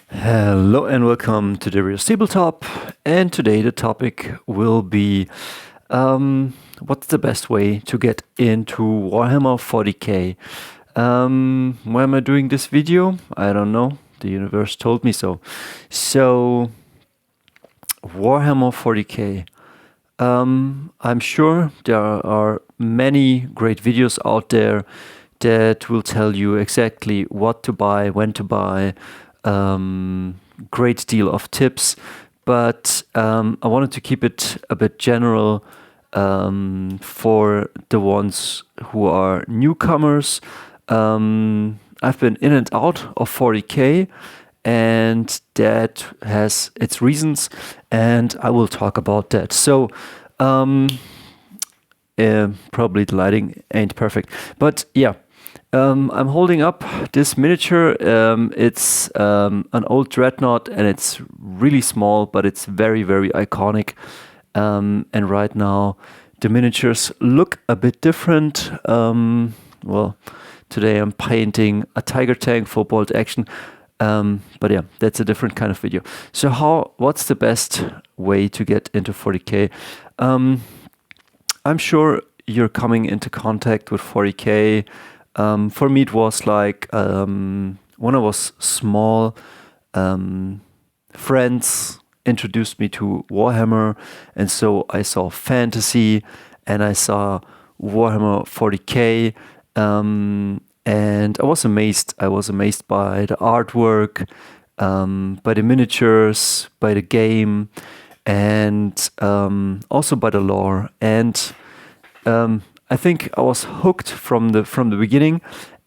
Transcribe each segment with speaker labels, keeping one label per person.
Speaker 1: Hello and welcome to Dario's Tabletop. And today the topic will be what's the best way to get into Warhammer 40K. Why am I doing this video? I don't know. The universe told me so. So, Warhammer 40K. I'm sure there are many great videos out there that will tell you exactly what to buy, when to buy, great deal of tips. But I wanted to keep it a bit general for the ones who are newcomers. I've been in and out of 40K, and that has its reasons, and I will talk about that. So, probably the lighting ain't perfect, but yeah. I'm holding up this miniature. It's an old dreadnought, and it's really small, but it's very, very iconic. And right now, the miniatures look a bit different. Well, today I'm painting a tiger tank for bolt action. But yeah, that's a different kind of video. So what's the best way to get into 40K? I'm sure you're coming into contact with 40K. For me, it was like when I was small, friends introduced me to Warhammer, and so I saw fantasy and I saw Warhammer 40K, and I was amazed. I was amazed by the artwork, by the miniatures, by the game, and also by the lore. And I think I was hooked from the beginning.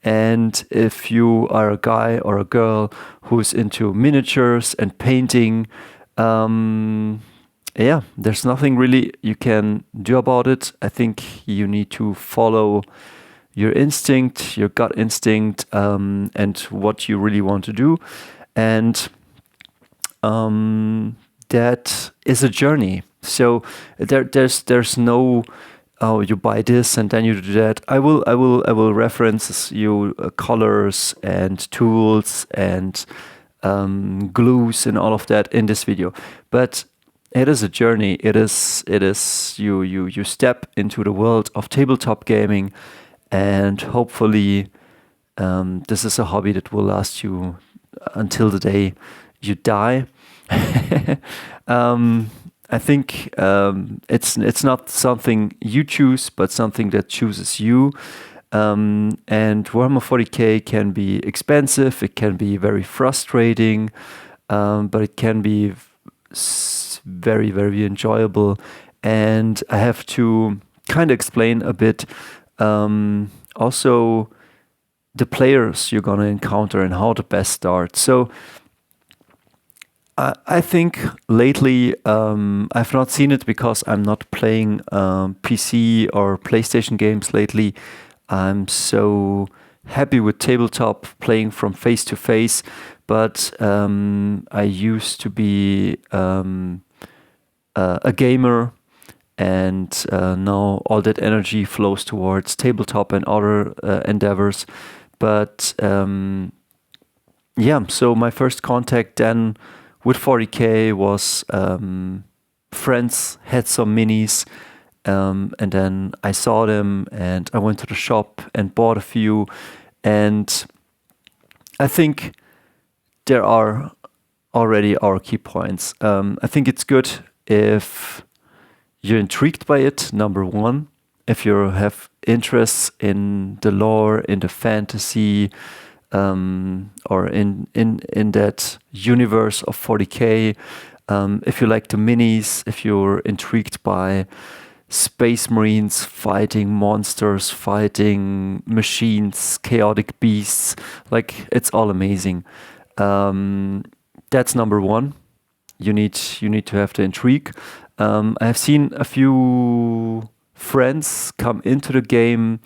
Speaker 1: And if you are a guy or a girl who's into miniatures and painting, yeah, there's nothing really you can do about it. I think you need to follow your instinct, your gut instinct, and what you really want to do. And that is a journey. So there's no, oh, you buy this and then you do that. I will reference you colors and tools and glues and all of that in this video. But it is a journey. It is you step into the world of tabletop gaming, and hopefully this is a hobby that will last you until the day you die. I think it's not something you choose, but something that chooses you. And Warhammer 40K can be expensive. It can be very frustrating, but it can be very, very enjoyable. And I have to kind of explain a bit also the players you're going to encounter and how to best start. So I think lately I've not seen it because I'm not playing PC or PlayStation games lately. I'm so happy with tabletop, playing from face to face, but I used to be a gamer, and now all that energy flows towards tabletop and other endeavors. But yeah, so my first contact then with 40K was friends had some minis, and then I saw them and I went to the shop and bought a few. And I think there are already our key points. I think it's good if you're intrigued by it, number one. If you have interests in the lore, in the fantasy, or in that universe of 40K, if you like the minis, if you're intrigued by space marines fighting monsters, fighting machines, chaotic beasts, like it's all amazing. That's number one. You need to have the intrigue. I have seen a few friends come into the game,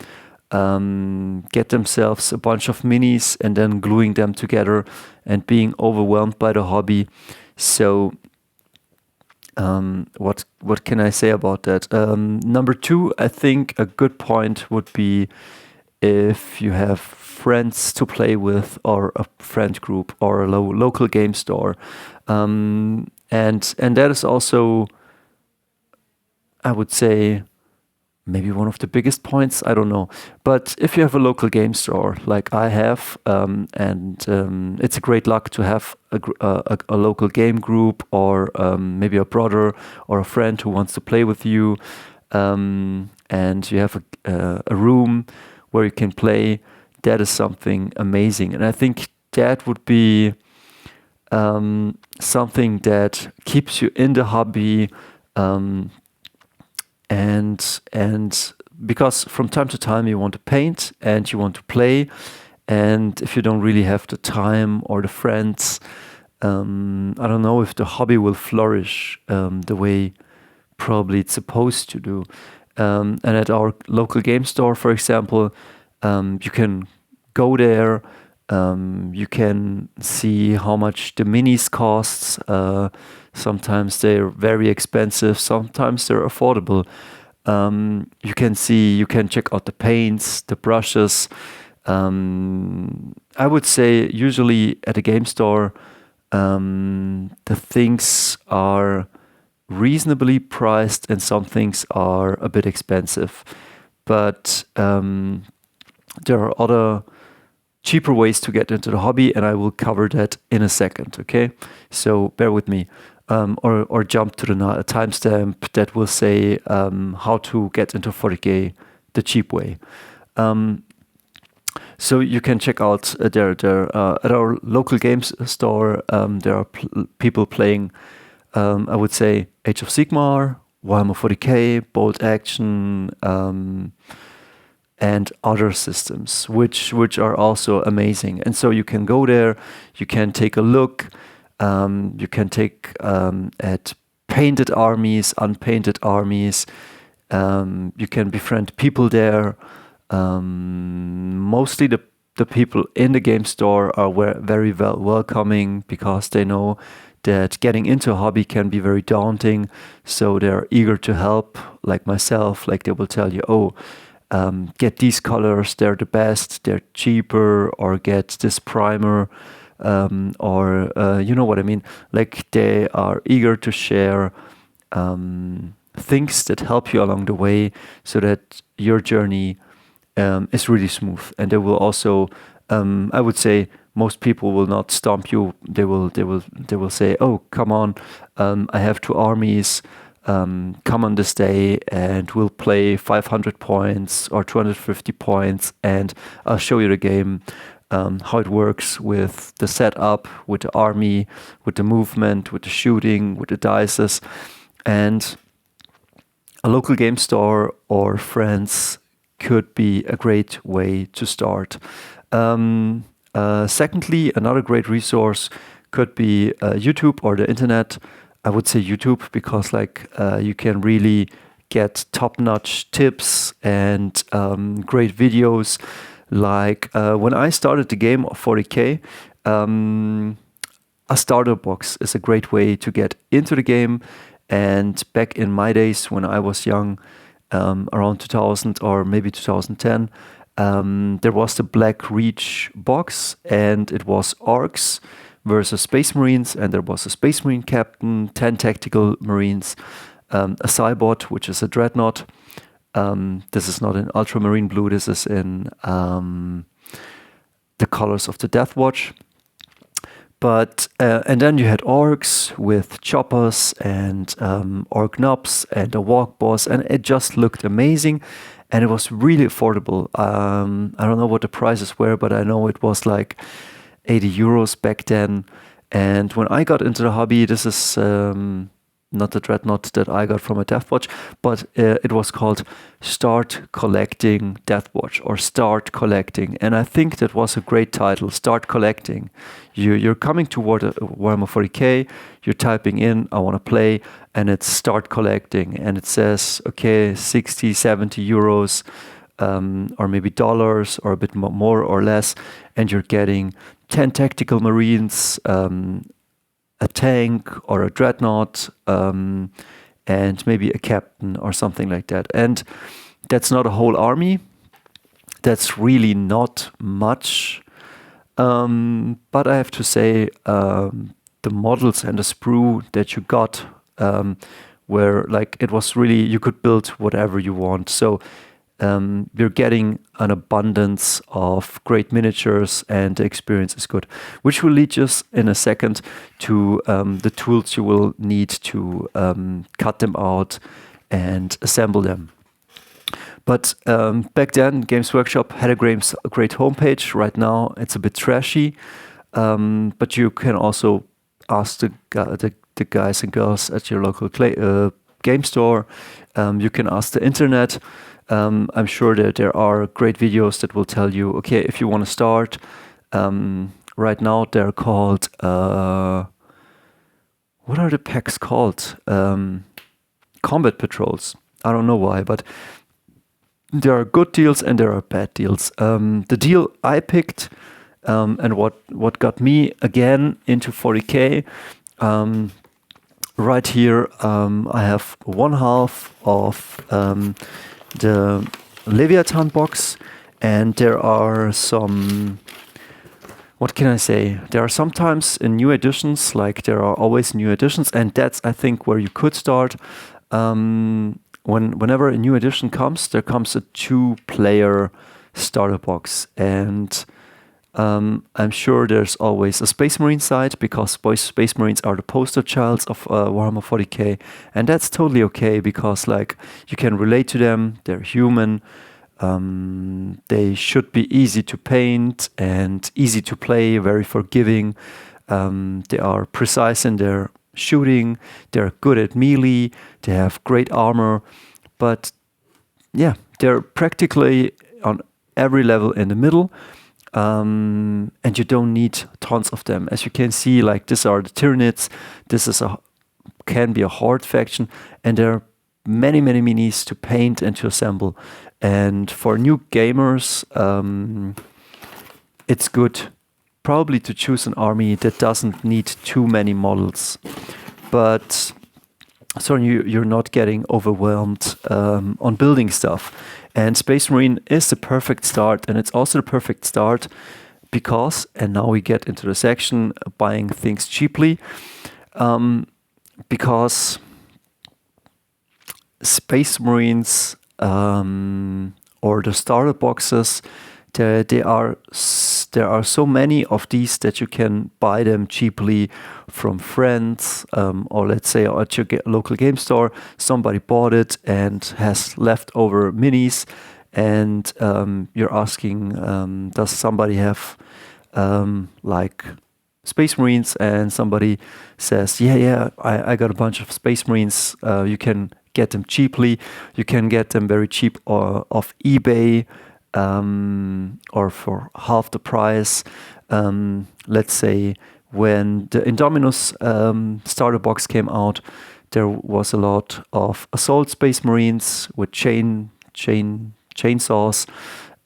Speaker 1: get themselves a bunch of minis and then gluing them together and being overwhelmed by the hobby. So what can I say about that? Number two, I think a good point would be if you have friends to play with, or a friend group, or a local game store. And that is also, I would say, maybe one of the biggest points. I don't know. But if you have a local game store like I have, and it's a great luck to have a local game group, or maybe a brother or a friend who wants to play with you, and you have a room where you can play, that is something amazing. And I think that would be something that keeps you in the hobby, and because from time to time you want to paint and you want to play, and if you don't really have the time or the friends, I don't know if the hobby will flourish the way probably it's supposed to do. And at our local game store, for example, you can go there, you can see how much the minis costs. Sometimes they're very expensive, sometimes they're affordable. You can check out the paints, the brushes. I would say usually at a game store, the things are reasonably priced and some things are a bit expensive. But there are other cheaper ways to get into the hobby, and I will cover that in a second, okay? So bear with me. Or jump to the timestamp that will say how to get into 40K the cheap way. So you can check out there at our local games store. There are people playing, I would say, Age of Sigmar, Warhammer 40K, Bolt Action, and other systems, which are also amazing. And so you can go there, you can take a look. You can take at painted armies, unpainted armies. You can befriend people there. Mostly the people in the game store are very welcoming, because they know that getting into a hobby can be very daunting. So they're eager to help, like myself. Like they will tell you, get these colors, they're the best, they're cheaper, or get this primer. Or you know what I mean? Like they are eager to share things that help you along the way, so that your journey is really smooth. And they will also, I would say, most people will not stomp you. They will say, "Oh, come on, I have 2 armies. Come on this day, and we'll play 500 points or 250 points, and I'll show you the game." How it works with the setup, with the army, with the movement, with the shooting, with the dices. And a local game store or friends could be a great way to start. Secondly, another great resource could be YouTube or the internet. I would say YouTube, because you can really get top-notch tips and great videos. Like when I started the game of 40K, a starter box is a great way to get into the game. And back in my days when I was young, around 2000 or maybe 2010, there was the Black Reach box, and it was Orcs versus Space Marines, and there was a Space Marine captain, 10 tactical Marines, a Cybot, which is a Dreadnought. This is not in ultramarine blue. This is in the colors of the Death Watch. But and then you had orcs with choppers and orc nubs and a walk boss, and it just looked amazing, and it was really affordable. I don't know what the prices were, but I know it was like 80 euros back then. And when I got into the hobby, this is not the Dreadnought that I got from a Deathwatch, but it was called Start Collecting Deathwatch, or Start Collecting. And I think that was a great title, Start Collecting. You're coming toward Warhammer 40K, you're typing in, I want to play, and it's Start Collecting. And it says, okay, 60, 70 euros, or maybe dollars, or a bit more or less, and you're getting 10 tactical Marines, a tank or a dreadnought, and maybe a captain or something like that. And that's not a whole army. that's really not much. But I have to say, the models and the sprue that you got were like, it was really, you could build whatever you want. So you're getting an abundance of great miniatures and the experience is good, which will lead us in a second to the tools you will need to cut them out and assemble them. But back then, Games Workshop had a great homepage. Right now, it's a bit trashy. But you can also ask the guys and girls at your local game store. You can ask the internet. I'm sure that there are great videos that will tell you, okay, if you want to start. Right now, they're called... what are the packs called? Combat Patrols. I don't know why, but... there are good deals and there are bad deals. The deal I picked and what got me again into 40K, right here I have one half of the Leviathan box, and there are some, what can I say? There are sometimes in new editions, like there are always new editions, and that's I think where you could start. Whenever a new edition comes, there comes a 2-player starter box, and I'm sure there's always a Space Marine side, because Space Marines are the poster childs of Warhammer 40K, and that's totally okay, because like you can relate to them, they're human, they should be easy to paint and easy to play, very forgiving, they are precise in their shooting, they're good at melee, they have great armor, but yeah, they're practically on every level in the middle, and you don't need tons of them. As you can see, like these are the Tyranids, this is can be a horde faction, and there are many minis to paint and to assemble. And for new gamers, it's good probably to choose an army that doesn't need too many models, but so you're not getting overwhelmed on building stuff. And Space Marine is the perfect start, and it's also the perfect start because, and now we get into the section buying things cheaply, because Space Marines or the starter boxes, there are so many of these that you can buy them cheaply from friends, or let's say at your local game store, somebody bought it and has leftover minis, and you're asking, does somebody have like Space Marines? And somebody says, yeah, I got a bunch of Space Marines. You can get them cheaply. You can get them very cheap off eBay. Or for half the price. Let's say when the Indominus starter box came out, there was a lot of assault Space Marines with chainsaws,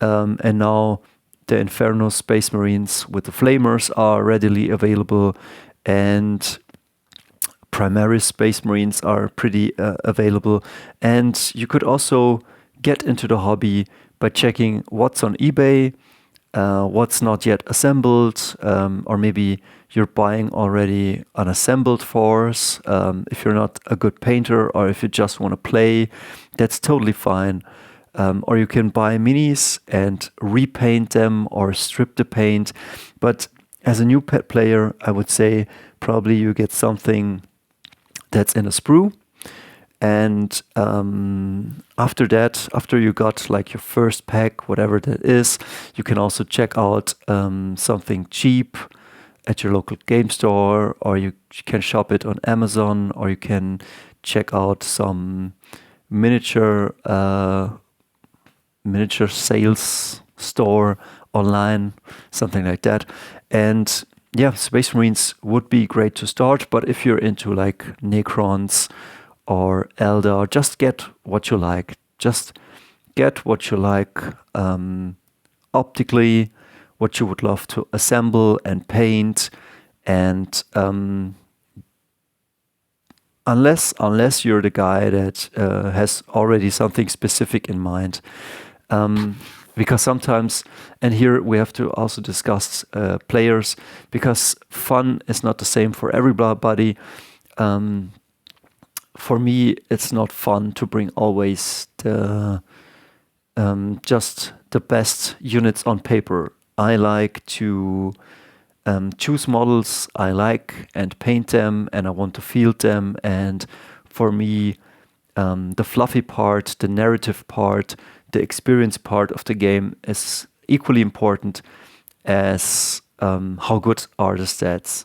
Speaker 1: and now the Inferno Space Marines with the flamers are readily available, and Primaris Space Marines are pretty available. And you could also get into the hobby by checking what's on eBay, what's not yet assembled, or maybe you're buying already an assembled force. If you're not a good painter, or if you just want to play, that's totally fine. Or you can buy minis and repaint them or strip the paint. But as a new pet player, I would say probably you get something that's in a sprue. And after that, after you got like your first pack, whatever that is, you can also check out something cheap at your local game store, or you can shop it on Amazon, or you can check out some miniature sales store online, something like that. And yeah, Space Marines would be great to start, but if you're into like Necrons or Eldar, just get what you like. Just get what you like optically, what you would love to assemble and paint. And unless you're the guy that has already something specific in mind, Because sometimes, and here we have to also discuss players, because fun is not the same for everybody. For me, it's not fun to bring always just the best units on paper. I like to choose models I like and paint them, and I want to field them. And for me, the fluffy part, the narrative part, the experience part of the game is equally important as how good are the stats.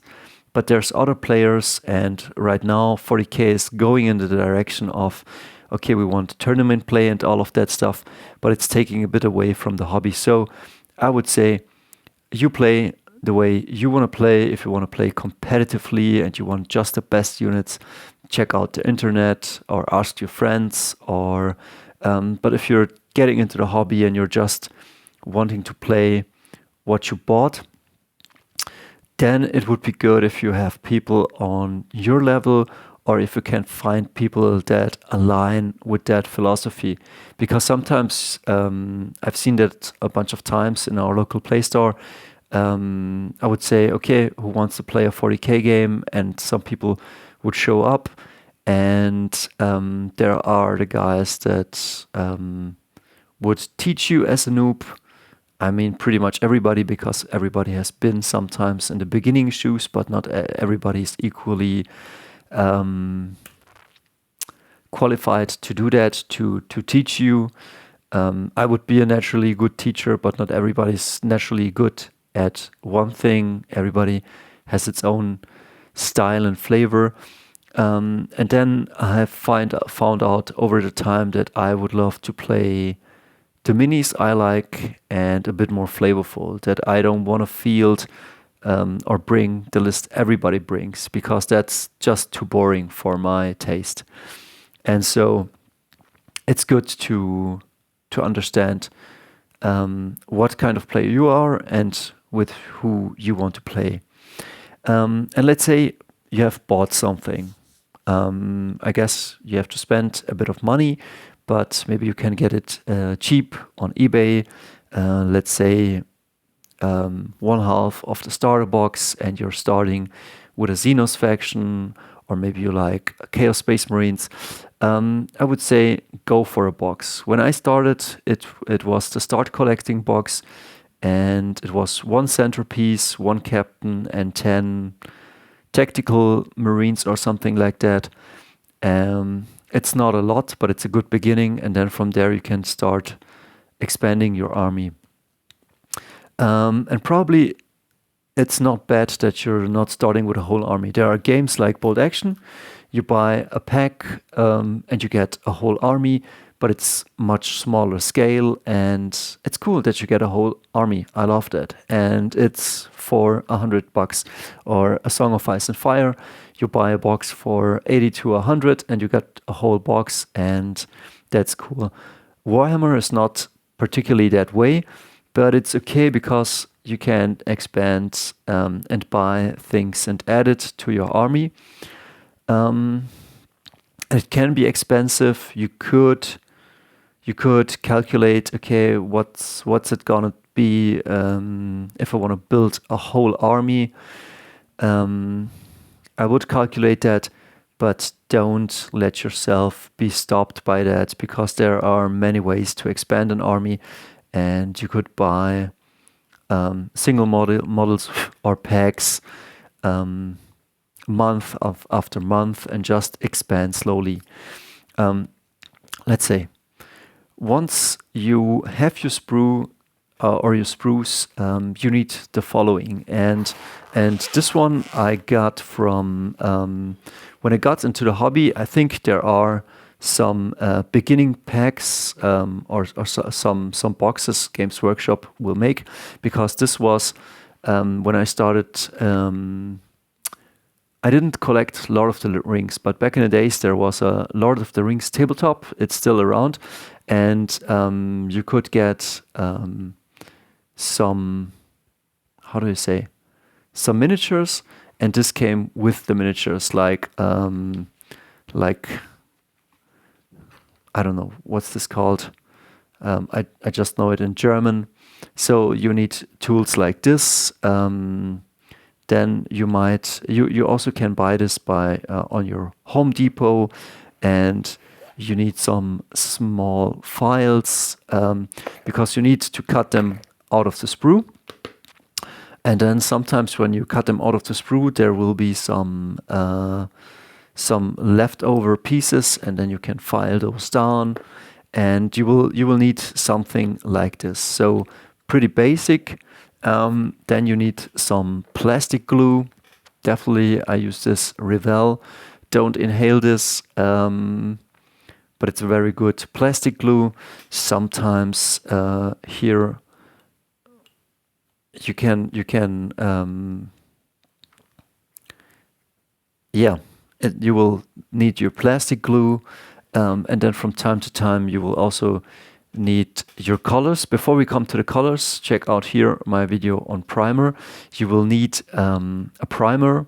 Speaker 1: But there's other players, and right now 40K is going in the direction of, okay, we want tournament play and all of that stuff, but it's taking a bit away from the hobby. So I would say you play the way you want to play. If you want to play competitively and you want just the best units, check out the internet or ask your friends. Or but if you're getting into the hobby and you're just wanting to play what you bought, then it would be good if you have people on your level, or if you can find people that align with that philosophy. Because sometimes I've seen that a bunch of times in our local Play Store. I would say, okay, who wants to play a 40K game? And some people would show up, and there are the guys that would teach you as a noob. I mean, pretty much everybody, because everybody has been sometimes in the beginning shoes, but not everybody is equally qualified to do that, to teach you. I would be a naturally good teacher, but not everybody's naturally good at one thing. Everybody has its own style and flavor. And then I have found out over the time that I would love to play the minis I like and a bit more flavorful, that I don't want to field or bring the list everybody brings, because that's just too boring for my taste. And so it's good to understand what kind of player you are and with who you want to play. And let's say you have bought something. I guess you have to spend a bit of money, but maybe you can get it cheap on eBay. Let's say one half of the starter box, and you're starting with a Xenos faction, or maybe you like Chaos Space Marines. I would say go for a box. When I started, it was the start collecting box, and it was one centerpiece, one captain, and 10 tactical Marines or something like that. It's not a lot, but it's a good beginning, and then from there you can start expanding your army. And probably it's not bad that you're not starting with a whole army. There are games like Bolt Action. You buy a pack and you get a whole army, but it's much smaller scale, and it's cool that you get a whole army. I love that. And it's for $100. Or A Song of Ice and Fire, you buy a box for 80 to 100 and you get a whole box, and that's cool. Warhammer is not particularly that way, but it's okay because you can expand and buy things and add it to your army. It can be expensive. You could calculate, okay, what's it gonna be if I want to build a whole army. I would calculate that, but don't let yourself be stopped by that, because there are many ways to expand an army, and you could buy single models or packs month after month and just expand slowly. Let's say once you have your sprue or your spruce, you need the following. And this one I got from when I got into the hobby. I think there are some beginning packs or some boxes Games Workshop will make, because this was when I started. I didn't collect Lord of the Rings, but back in the days there was a Lord of the Rings tabletop. It's still around, and you could get some, how do you say, some miniatures, and this came with the miniatures, like I don't know, what's this called? I just know it in German. So you need tools like this. Then you also can buy this by on your Home Depot, and you need some small files because you need to cut them out of the sprue. And then sometimes when you cut them out of the sprue, there will be some leftover pieces, and then you can file those down. And you will need something like this. So pretty basic. Then you need some plastic glue. Definitely, I use this Revell. Don't inhale this, but it's a very good plastic glue. Sometimes here you can you will need your plastic glue, and then from time to time you will also need your colors. Before we come to the colors, check out here my video on primer. You will need a primer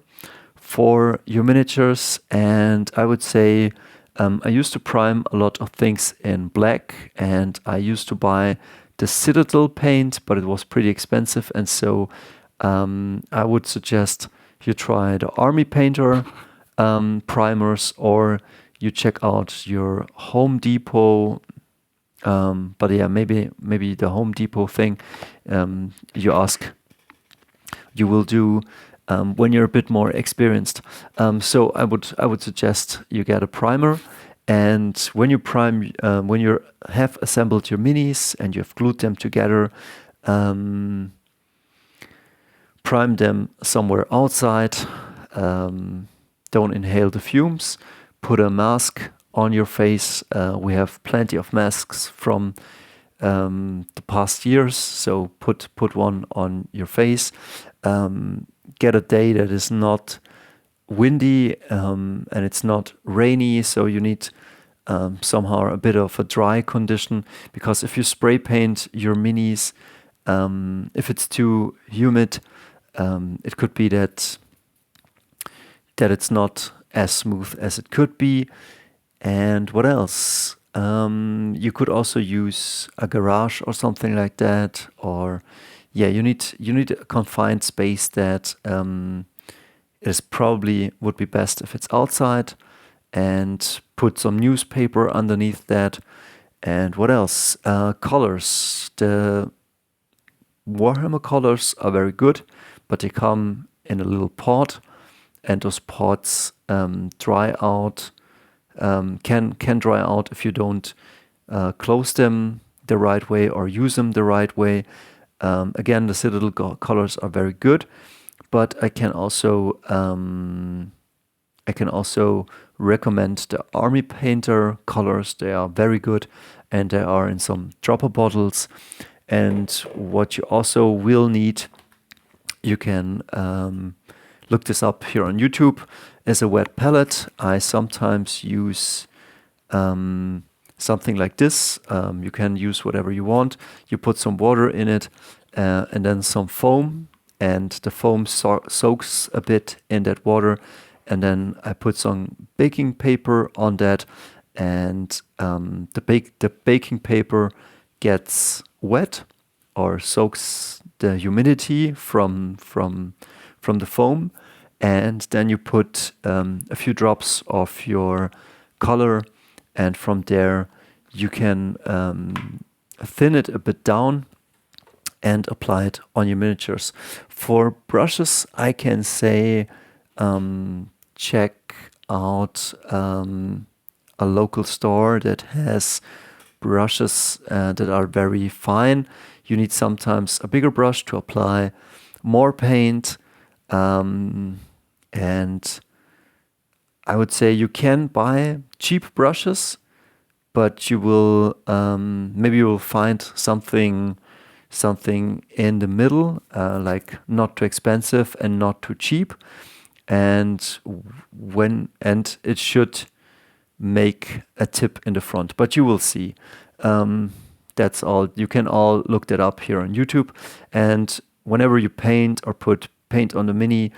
Speaker 1: for your miniatures, and I would say I used to prime a lot of things in black, and I used to buy the Citadel paint, but it was pretty expensive, and so I would suggest you try the Army Painter primers, or you check out your Home Depot. But yeah, maybe the Home Depot thing you will do when you're a bit more experienced. So I would suggest you get a primer, and when you prime, when you have assembled your minis and you have glued them together, prime them somewhere outside. Don't inhale the fumes. Put a mask on your face. We have plenty of masks from the past years, so put one on your face. Get a day that is not windy and it's not rainy, so you need somehow a bit of a dry condition, because if you spray paint your minis, if it's too humid, it could be that it's not as smooth as it could be. And what else? You could also use a garage or something like that, or you need a confined space that is probably would be best if it's outside, and put some newspaper underneath that. And what else? Colors. The Warhammer colors are very good, but they come in a little pot, and those pots dry out. Can dry out if you don't close them the right way or use them the right way. Again, the Citadel colors are very good, but I can also recommend the Army Painter colors. They are very good, and they are in some dropper bottles. And what you also will need, you can look this up here on YouTube, is a wet palette. I sometimes use something like this. You can use whatever you want. You put some water in it, and then some foam, and the foam soaks a bit in that water, and then I put some baking paper on that, and the baking paper gets wet or soaks the humidity from the foam, and then you put a few drops of your color, and from there you can thin it a bit down and apply it on your miniatures. For brushes, I can say check out a local store that has brushes that are very fine. You need sometimes a bigger brush to apply more paint, and I would say you can buy cheap brushes, but you will maybe you will find something in the middle, like not too expensive and not too cheap, and it should make a tip in the front, but you will see. That's all. You can all look that up here on YouTube. And whenever you paint or put paint on the mini,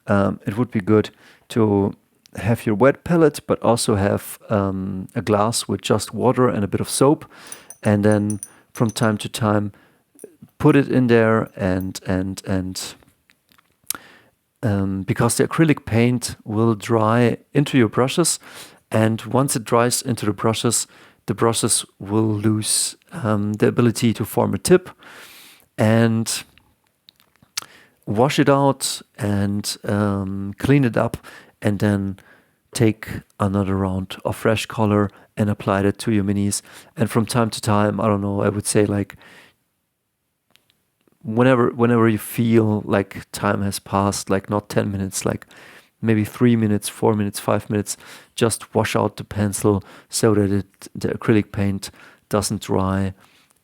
Speaker 1: it would be good to have your wet palette, but also have a glass with just water and a bit of soap, and then from time to time put it in there, and because the acrylic paint will dry into your brushes, and once it dries into the brushes will lose the ability to form a tip, and wash it out and clean it up, and then take another round of fresh color and apply it to your minis. And from time to time, I don't know, I would say like whenever you feel like time has passed, like not 10 minutes, like maybe 3 minutes, 4 minutes, 5 minutes, just wash out the pencil so that the acrylic paint doesn't dry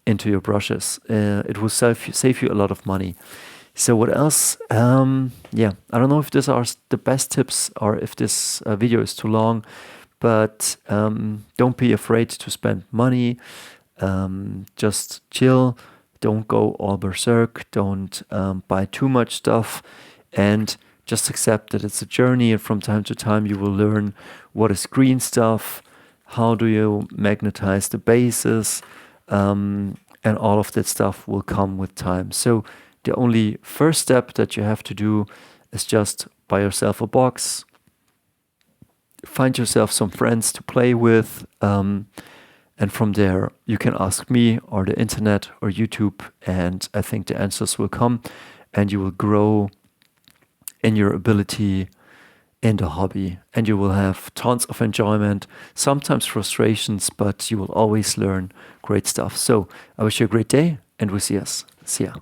Speaker 1: into your brushes. It will save you a lot of money. So what else? Yeah, I don't know if these are the best tips or if this video is too long, but don't be afraid to spend money. Just chill. Don't go all berserk. Don't buy too much stuff, and just accept that it's a journey. And from time to time, you will learn what is green stuff, how do you magnetize the bases, and all of that stuff will come with time. So the only first step that you have to do is just buy yourself a box, find yourself some friends to play with, and from there you can ask me or the internet or YouTube, and I think the answers will come, and you will grow in your ability in the hobby, and you will have tons of enjoyment, sometimes frustrations, but you will always learn great stuff. So I wish you a great day, and we'll see ya.